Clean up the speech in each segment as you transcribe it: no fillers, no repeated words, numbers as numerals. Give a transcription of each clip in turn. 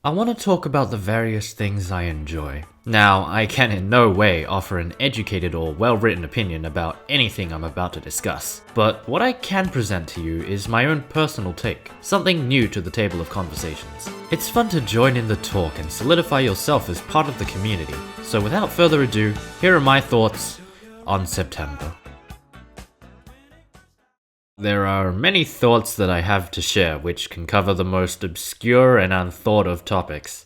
I want to talk about the various things I enjoy. Now, I can in no way offer an educated or well-written opinion about anything I'm about to discuss, but what I can present to you is my own personal take, something new to the table of conversations. It's fun to join in the talk and solidify yourself as part of the community, so without further ado, here are my thoughts on September. There are many thoughts that I have to share which can cover the most obscure and unthought of topics.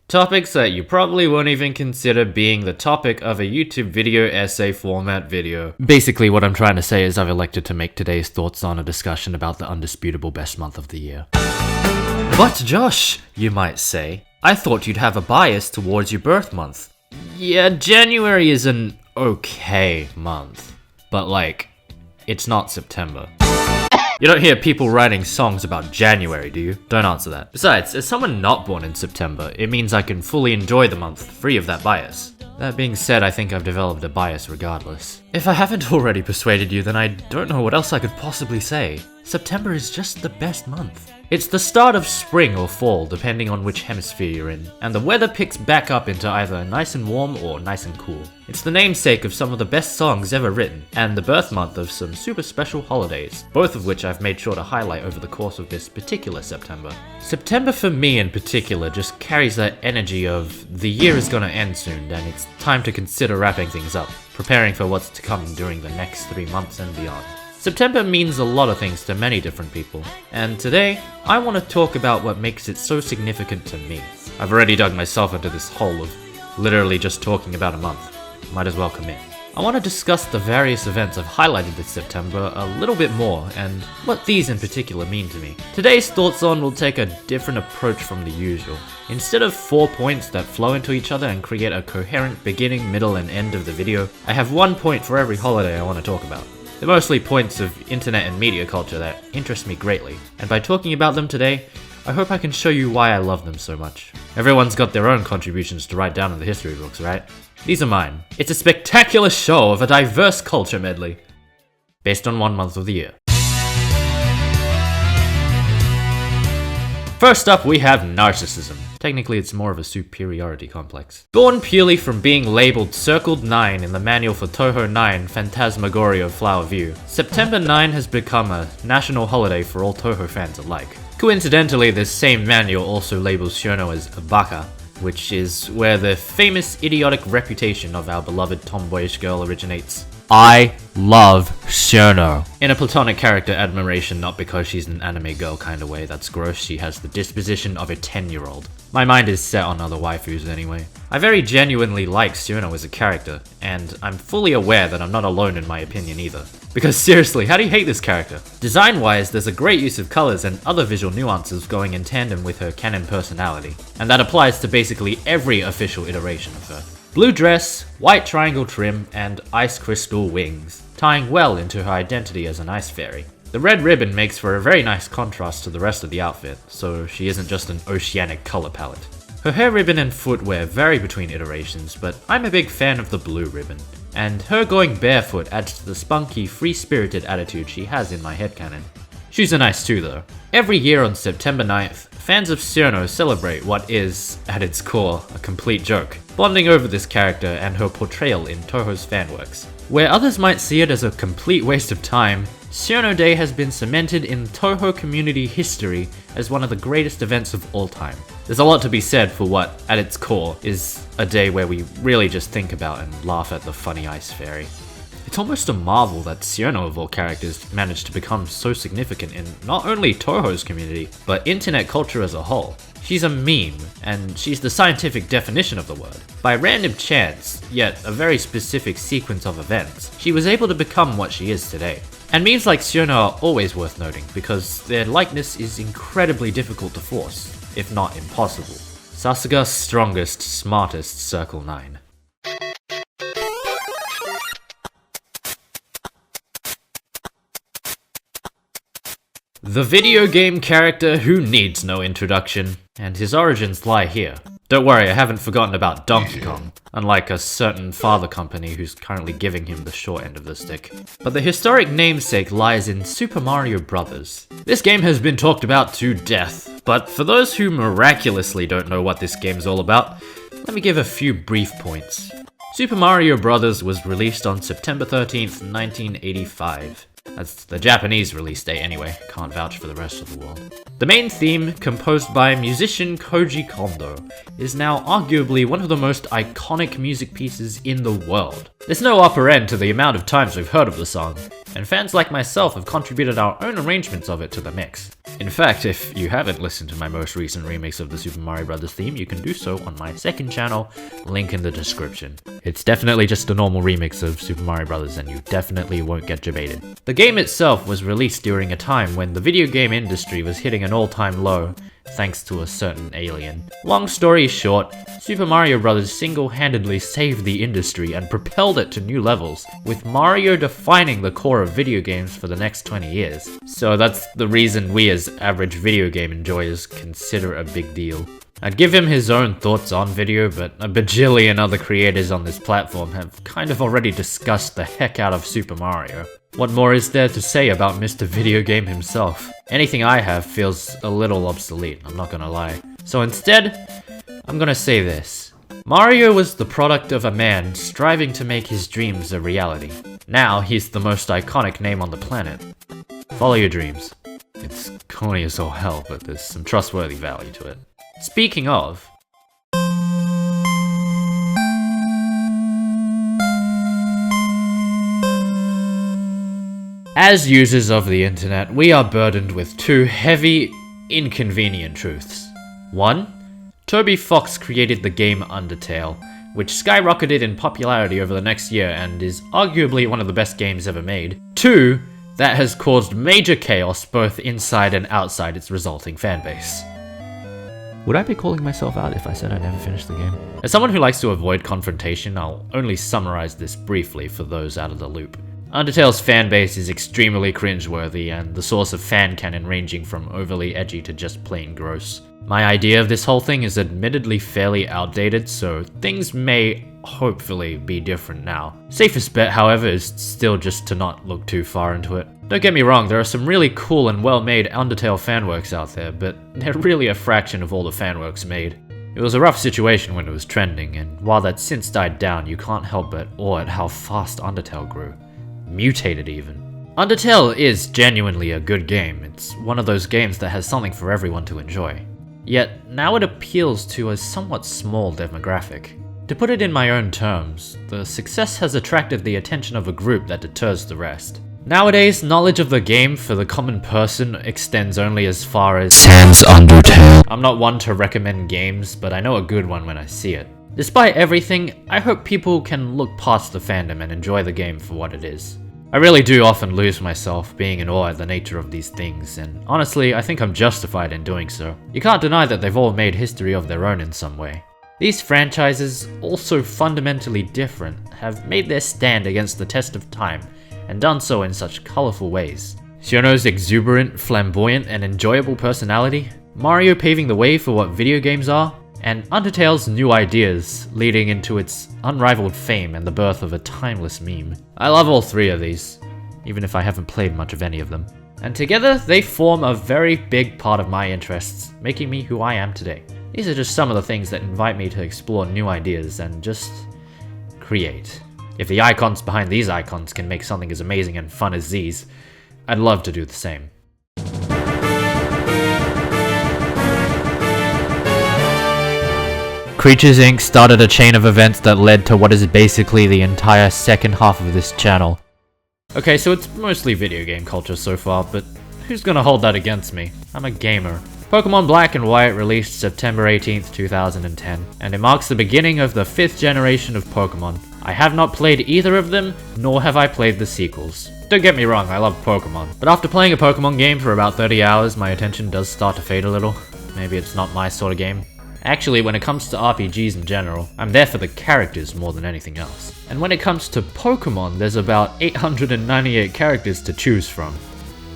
Topics that you probably won't even consider being the topic of a YouTube video essay format video. Basically what I'm trying to say is I've elected to make today's thoughts on a discussion about the undisputable best month of the year. But Josh, you might say, I thought you'd have a bias towards your birth month. Yeah, January is an okay month, but it's not September. You don't hear people writing songs about January, do you? Don't answer that. Besides, as someone not born in September, it means I can fully enjoy the month, free of that bias. That being said, I think I've developed a bias regardless. If I haven't already persuaded you, then I don't know what else I could possibly say. September is just the best month. It's the start of spring or fall, depending on which hemisphere you're in, and the weather picks back up into either nice and warm or nice and cool. It's the namesake of some of the best songs ever written, and the birth month of some super special holidays, both of which I've made sure to highlight over the course of this particular September. September for me in particular just carries that energy of the year is gonna end soon, and it's time to consider wrapping things up, preparing for what's to come during the next 3 months and beyond. September means a lot of things to many different people, and today, I want to talk about what makes it so significant to me. I've already dug myself into this hole of literally just talking about a month. Might as well commit. I want to discuss the various events I've highlighted this September a little bit more, and what these in particular mean to me. Today's thoughts on will take a different approach from the usual. Instead of 4 points that flow into each other and create a coherent beginning, middle, and end of the video, I have 1 point for every holiday I want to talk about. They're mostly points of internet and media culture that interest me greatly, and by talking about them today, I hope I can show you why I love them so much. Everyone's got their own contributions to write down in the history books, right? These are mine. It's a spectacular show of a diverse culture medley, based on 1 month of the year. First up, we have narcissism. Technically, it's more of a superiority complex. Born purely from being labeled Circled 9 in the manual for Touhou 9 Phantasmagoria of Flower View, September 9 has become a national holiday for all Touhou fans alike. Coincidentally, this same manual also labels Siono as a baka, which is where the famous idiotic reputation of our beloved tomboyish girl originates. I love Siono. In a platonic character admiration, not because she's an anime girl kind of way that's gross, she has the disposition of a 10-year-old. My mind is set on other waifus anyway. I very genuinely like Siono as a character, and I'm fully aware that I'm not alone in my opinion either. Because seriously, how do you hate this character? Design-wise, there's a great use of colors and other visual nuances going in tandem with her canon personality, and that applies to basically every official iteration of her. Blue dress, white triangle trim, and ice crystal wings, tying well into her identity as an ice fairy. The red ribbon makes for a very nice contrast to the rest of the outfit, so she isn't just an oceanic color palette. Her hair ribbon and footwear vary between iterations, but I'm a big fan of the blue ribbon, and her going barefoot adds to the spunky, free-spirited attitude she has in my headcanon. Shoes are nice too though. Every year on September 9th, fans of Siono celebrate what is, at its core, a complete joke, bonding over this character and her portrayal in Touhou's fanworks. Where others might see it as a complete waste of time, Siono Day has been cemented in Touhou community history as one of the greatest events of all time. There's a lot to be said for what, at its core, is a day where we really just think about and laugh at the funny ice fairy. It's almost a marvel that Siono of all characters managed to become so significant in not only Touhou's community, but internet culture as a whole. She's a meme, and she's the scientific definition of the word. By random chance, yet a very specific sequence of events, she was able to become what she is today. And memes like Siono are always worth noting, because their likeness is incredibly difficult to force, if not impossible. Sasuga strongest, smartest Circle 9. The video game character who needs no introduction, and his origins lie here. Don't worry, I haven't forgotten about Donkey Kong, unlike a certain father company who's currently giving him the short end of the stick. But the historic namesake lies in Super Mario Bros. This game has been talked about to death, But for those who miraculously don't know what this game is all about, let me give a few brief points. Super Mario Bros. Was released on September 13th, 1985. That's the Japanese release date anyway, can't vouch for the rest of the world. The main theme, composed by musician Koji Kondo, is now arguably one of the most iconic music pieces in the world. There's no upper end to the amount of times we've heard of the song, and fans like myself have contributed our own arrangements of it to the mix. In fact, if you haven't listened to my most recent remix of the Super Mario Bros. Theme, you can do so on my second channel, link in the description. It's definitely just a normal remix of Super Mario Bros. And you definitely won't get debated. The game itself was released during a time when the video game industry was hitting an all-time low, thanks to a certain alien. Long story short, Super Mario Bros. Single-handedly saved the industry and propelled it to new levels, with Mario defining the core of video games for the next 20 years. So that's the reason we as average video game enjoyers consider it a big deal. I'd give him his own thoughts on video, but a bajillion other creators on this platform have kind of already discussed the heck out of Super Mario. What more is there to say about Mr. Video Game himself? Anything I have feels a little obsolete, I'm not gonna lie. So instead, I'm gonna say this. Mario was the product of a man striving to make his dreams a reality. Now he's the most iconic name on the planet. Follow your dreams. It's corny as all hell, but there's some trustworthy value to it. Speaking of, as users of the internet, we are burdened with two heavy, inconvenient truths. One, Toby Fox created the game Undertale, which skyrocketed in popularity over the next year and is arguably one of the best games ever made. Two, that has caused major chaos both inside and outside its resulting fanbase. Would I be calling myself out if I said I never finished the game? As someone who likes to avoid confrontation, I'll only summarize this briefly for those out of the loop. Undertale's fanbase is extremely cringeworthy and the source of fan canon ranging from overly edgy to just plain gross. My idea of this whole thing is admittedly fairly outdated, so things may hopefully be different now. Safest bet, however, is still just to not look too far into it. Don't get me wrong, there are some really cool and well-made Undertale fanworks out there, but they're really a fraction of all the fanworks made. It was a rough situation when it was trending, and while that's since died down, you can't help but awe at how fast Undertale grew. Mutated even. Undertale is genuinely a good game. It's one of those games that has something for everyone to enjoy. Yet, now it appeals to a somewhat small demographic. To put it in my own terms, the success has attracted the attention of a group that deters the rest. Nowadays, knowledge of the game for the common person extends only as far as Sans Undertale. I'm not one to recommend games, but I know a good one when I see it. Despite everything, I hope people can look past the fandom and enjoy the game for what it is. I really do often lose myself being in awe at the nature of these things, and honestly, I think I'm justified in doing so. You can't deny that they've all made history of their own in some way. These franchises, also fundamentally different, have made their stand against the test of time, and done so in such colorful ways. Xiono's exuberant, flamboyant, and enjoyable personality, Mario paving the way for what video games are, and Undertale's new ideas leading into its unrivaled fame and the birth of a timeless meme. I love all three of these, even if I haven't played much of any of them. And together, they form a very big part of my interests, making me who I am today. These are just some of the things that invite me to explore new ideas and just create. If the icons behind these icons can make something as amazing and fun as these, I'd love to do the same. Creatures Inc. started a chain of events that led to what is basically the entire second half of this channel. Okay, so it's mostly video game culture so far, but who's gonna hold that against me? I'm a gamer. Pokemon Black and White released September 18th, 2010, and it marks the beginning of the 5th generation of Pokemon. I have not played either of them, nor have I played the sequels. Don't get me wrong, I love Pokemon, but after playing a Pokemon game for about 30 hours, my attention does start to fade a little. Maybe it's not my sort of game. Actually, when it comes to RPGs in general, I'm there for the characters more than anything else. And when it comes to Pokemon, there's about 898 characters to choose from.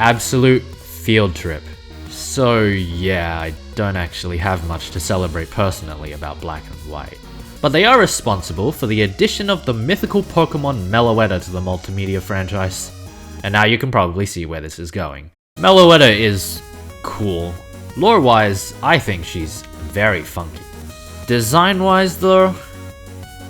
Absolute field trip. So yeah, I don't actually have much to celebrate personally about Black and White. But they are responsible for the addition of the mythical Pokemon Meloetta to the multimedia franchise. And now you can probably see where this is going. Meloetta is cool. Lore-wise, I think she's very funky. Design-wise though,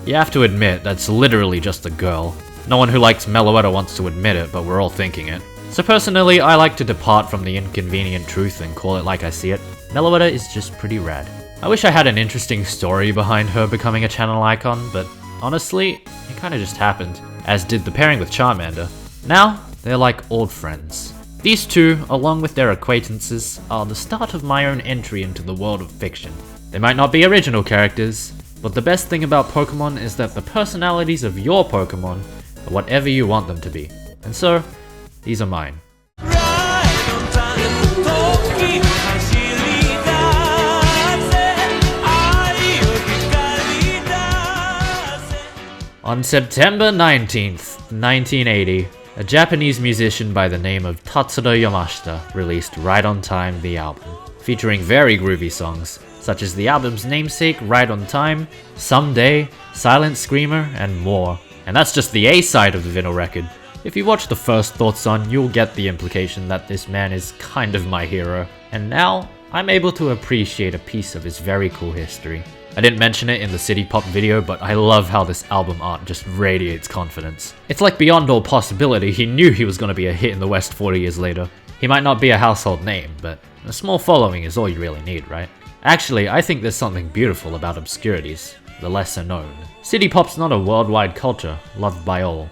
you have to admit that's literally just a girl. No one who likes Meloetta wants to admit it, but we're all thinking it. So personally, I like to depart from the inconvenient truth and call it like I see it. Meloetta is just pretty rad. I wish I had an interesting story behind her becoming a channel icon, but honestly, it kinda just happened, as did the pairing with Charmander. Now, they're like old friends. These two, along with their acquaintances, are the start of my own entry into the world of fiction. They might not be original characters, but the best thing about Pokemon is that the personalities of your Pokemon are whatever you want them to be. And so, these are mine. On September 19th, 1980, a Japanese musician by the name of Tatsuro Yamashita released Right on Time, the album, featuring very groovy songs, such as the album's namesake Right on Time, Someday, Silent Screamer, and more. And that's just the A-side of the vinyl record. If you watch the first Thoughts On, you'll get the implication that this man is kind of my hero, and now I'm able to appreciate a piece of his very cool history. I didn't mention it in the City Pop video, but I love how this album art just radiates confidence. It's like beyond all possibility he knew he was going to be a hit in the West 40 years later. He might not be a household name, but a small following is all you really need, right? Actually, I think there's something beautiful about obscurities, the lesser known. City Pop's not a worldwide culture, loved by all.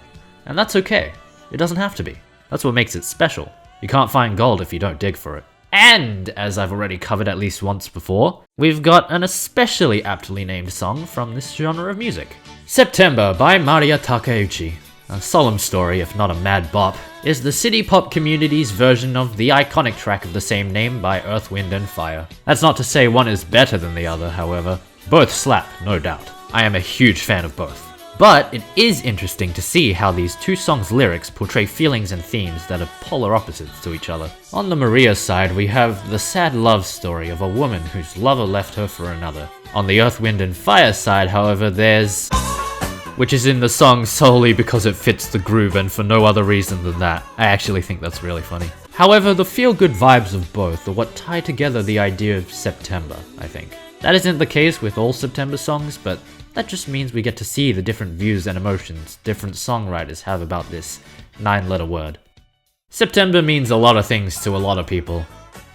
And that's okay. It doesn't have to be. That's what makes it special. You can't find gold if you don't dig for it. And, as I've already covered at least once before, we've got an especially aptly named song from this genre of music. September by Maria Takeuchi. A solemn story, if not a mad bop, is the City Pop community's version of the iconic track of the same name by Earth, Wind & Fire. That's not to say one is better than the other, however. Both slap, no doubt. I am a huge fan of both. But it is interesting to see how these two songs' lyrics portray feelings and themes that are polar opposites to each other. On the Maria side, we have the sad love story of a woman whose lover left her for another. On the Earth, Wind & Fire side, however, there's... which is in the song solely because it fits the groove and for no other reason than that. I actually think that's really funny. However, the feel-good vibes of both are what tie together the idea of September, I think. That isn't the case with all September songs, but that just means we get to see the different views and emotions different songwriters have about this 9-letter word. September means a lot of things to a lot of people.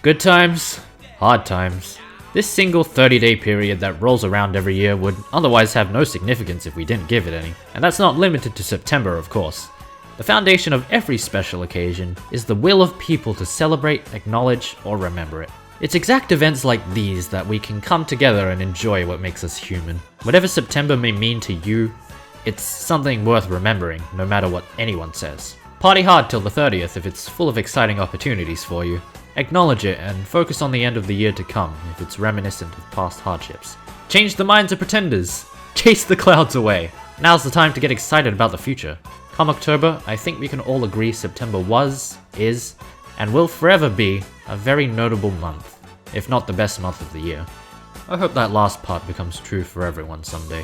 Good times, hard times. This single 30-day period that rolls around every year would otherwise have no significance if we didn't give it any. And that's not limited to September, of course. The foundation of every special occasion is the will of people to celebrate, acknowledge, or remember it. It's exact events like these that we can come together and enjoy what makes us human. Whatever September may mean to you, it's something worth remembering, no matter what anyone says. Party hard till the 30th if it's full of exciting opportunities for you. Acknowledge it and focus on the end of the year to come if it's reminiscent of past hardships. Change the minds of pretenders. Chase the clouds away. Now's the time to get excited about the future. Come October, I think we can all agree September was, is, and will forever be a very notable month, if not the best month of the year. I hope that last part becomes true for everyone someday.